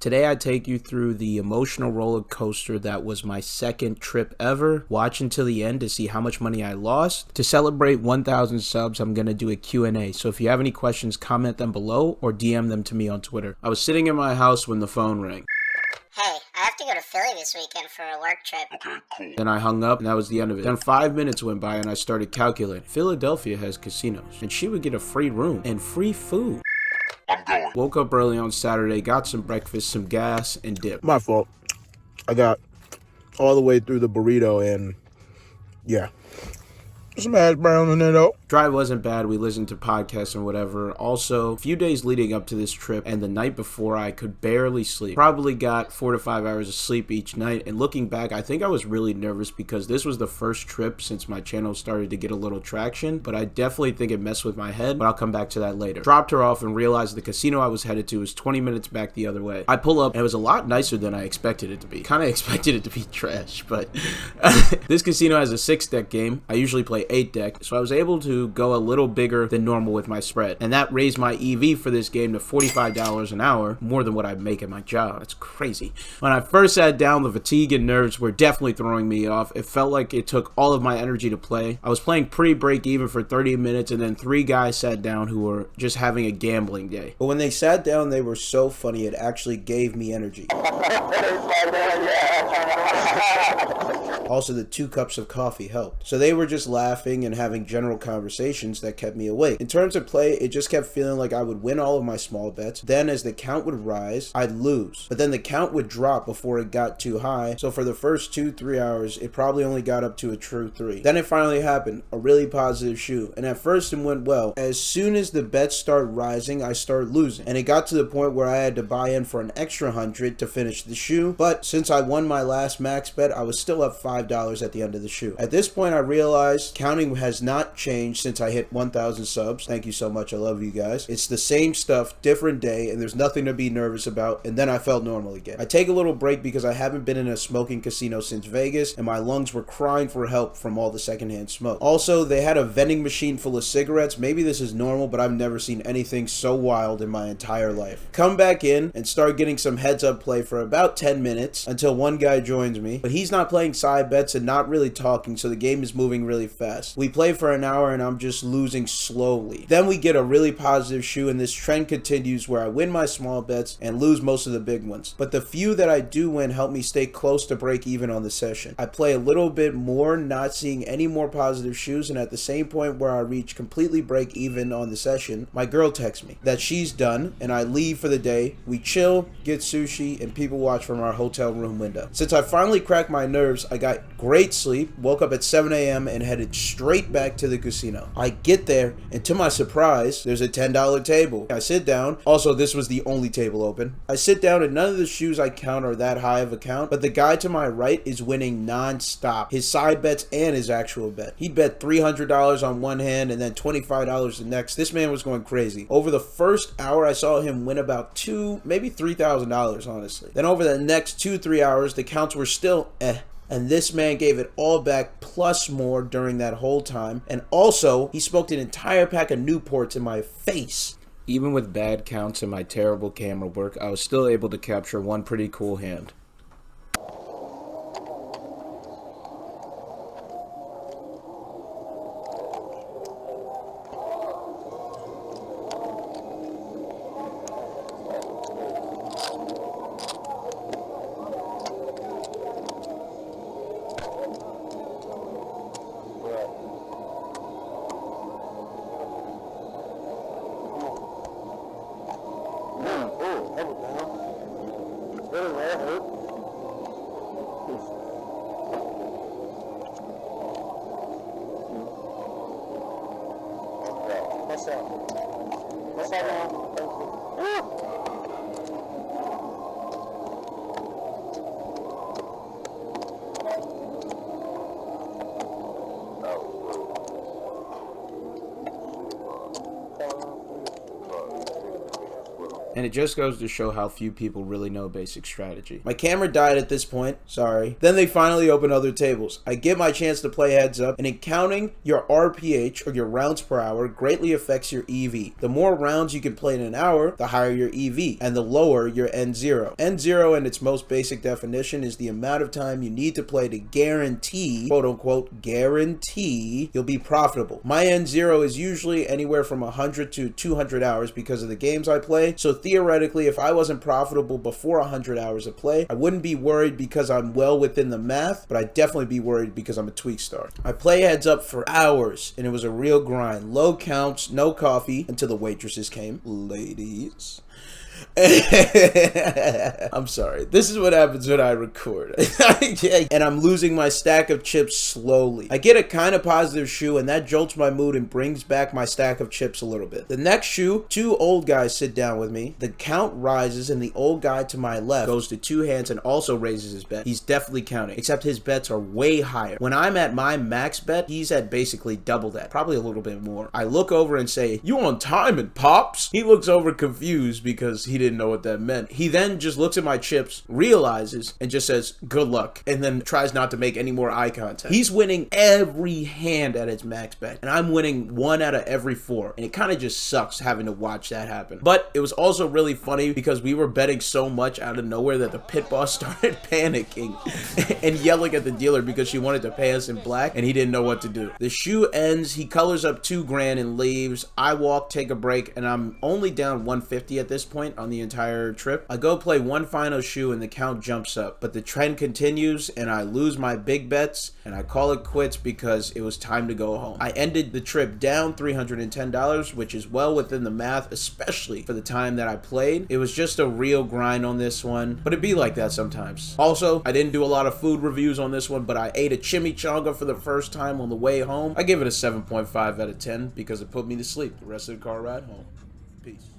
Today I take you through the emotional roller coaster that was my second trip ever. Watch until the end to see how much money I lost. To celebrate 1,000 subs, I'm going to do a Q&A. So if you have any questions, comment them below or DM them to me on Twitter. I was sitting in my house when the phone rang. Hey, I have to go to Philly this weekend for a work trip. Okay, cool. Then I hung up and that was the end of it. Then 5 minutes went by and I started calculating. Philadelphia has casinos and she would get a free room and free food. I'm going. Woke up early on Saturday, got some breakfast, some gas, and dip. My fault. I got all the way through the burrito and yeah. Some hash brown in there though. Drive wasn't bad. We listened to podcasts and whatever. Also, a few days leading up to this trip and the night before, I could barely sleep. Probably got 4 to 5 hours of sleep each night. And looking back, I think I was really nervous because this was the first trip since my channel started to get a little traction. But I definitely think it messed with my head. But I'll come back to that later. Dropped her off and realized the casino I was headed to was 20 minutes back the other way. I pull up and it was a lot nicer than I expected it to be. Kind of expected it to be trash, but this casino has a 6-deck game. I usually play 8-deck, so I was able to go a little bigger than normal with my spread, and that raised my EV for this game to $45 an hour, more than what I make at my job. That's crazy. When I first sat down, the fatigue and nerves were definitely throwing me off. It felt like it took all of my energy to play. I was playing pretty break even for 30 minutes, and then 3 guys sat down who were just having a gambling day. But when they sat down, they were so funny, it actually gave me energy. Also, the 2 cups of coffee helped. So they were just laughing and having general conversations that kept me awake. In terms of play, it just kept feeling like I would win all of my small bets. Then as the count would rise, I'd lose. But then the count would drop before it got too high. So for the first 2-3 hours, it probably only got up to a true 3. Then it finally happened, a really positive shoe. And at first it went well. As soon as the bets start rising, I start losing. And it got to the point where I had to buy in for an extra 100 to finish the shoe. But since I won my last max bet, I was still up $5 at the end of the shoe. At this point, I realized counting has not changed since I hit 1,000 subs. Thank you so much. I love you guys. It's the same stuff, different day, and there's nothing to be nervous about. And then I felt normal again. I take a little break because I haven't been in a smoking casino since Vegas, and my lungs were crying for help from all the secondhand smoke. Also, they had a vending machine full of cigarettes. Maybe this is normal, but I've never seen anything so wild in my entire life. Come back in and start getting some heads-up play for about 10 minutes until one guy joins me, but he's not playing side bets and not really talking, so the game is moving really fast. We play for an hour and I'm just losing slowly. Then we get a really positive shoe and this trend continues where I win my small bets and lose most of the big ones. But the few that I do win help me stay close to break even on the session. I play a little bit more, not seeing any more positive shoes, and at the same point where I reach completely break even on the session, my girl texts me that she's done and I leave for the day. We chill, get sushi, and people watch from our hotel room window. Since I finally cracked my nerves, I got great sleep, woke up at 7 a.m. and headed straight back to the casino. I get there and to my surprise, there's a $10 table. I sit down. Also, this was the only table open. I sit down and none of the shoes I count are that high of a count, but the guy to my right is winning non-stop. His side bets and his actual bet. He bet $300 on one hand and then $25 the next. This man was going crazy. Over the first hour, I saw him win about maybe $3,000 honestly. Then over the next 2-3 hours, the counts were still and this man gave it all back plus more during that whole time. And also, he smoked an entire pack of Newports in my face. Even with bad counts and my terrible camera work, I was still able to capture one pretty cool hand. And and it just goes to show how few people really know basic strategy. My camera died at this point, sorry. Then they finally open other tables. I get my chance to play heads up, and in counting, your RPH, or your rounds per hour, greatly affects your EV. The more rounds you can play in an hour, the higher your EV, and the lower your N0. N0 in its most basic definition is the amount of time you need to play to guarantee, quote unquote, guarantee you'll be profitable. My N0 is usually anywhere from 100 to 200 hours because of the games I play, so theoretically if I wasn't profitable before 100 hours of play, I wouldn't be worried because I'm well within the math, but I'd definitely be worried because I'm a tweak star. I play heads up for hours, and it was a real grind. Low counts, no coffee, until the waitresses came. Ladies. I'm sorry. This is what happens when I record. And I'm losing my stack of chips slowly. I get a kind of positive shoe, and that jolts my mood and brings back my stack of chips a little bit. The next shoe, two old guys sit down with me. The count rises, and the old guy to my left goes to two hands and also raises his bet. He's definitely counting, except his bets are way higher. When I'm at my max bet, he's at basically double that, probably a little bit more. I look over and say, "You on timing, Pops?" He looks over confused because he didn't know what that meant. He then just looks at my chips, realizes, and just says, "Good luck," and then tries not to make any more eye contact. He's winning every hand at his max bet, and I'm winning 1 out of every 4, and it kind of just sucks having to watch that happen. But it was also really funny because we were betting so much out of nowhere that the pit boss started panicking and yelling at the dealer because she wanted to pay us in black, and he didn't know what to do. The shoe ends, he colors up $2 grand and leaves. I walk, take a break, and I'm only down 150 at this point on the entire trip. I go play one final shoe and the count jumps up, but the trend continues and I lose my big bets and I call it quits because it was time to go home. I ended the trip down $310, which is well within the math, especially for the time that I played. It was just a real grind on this one, but it'd be like that sometimes. Also, I didn't do a lot of food reviews on this one, but I ate a chimichanga for the first time on the way home. I give it a 7.5 out of 10 because it put me to sleep the rest of the car ride home. Peace.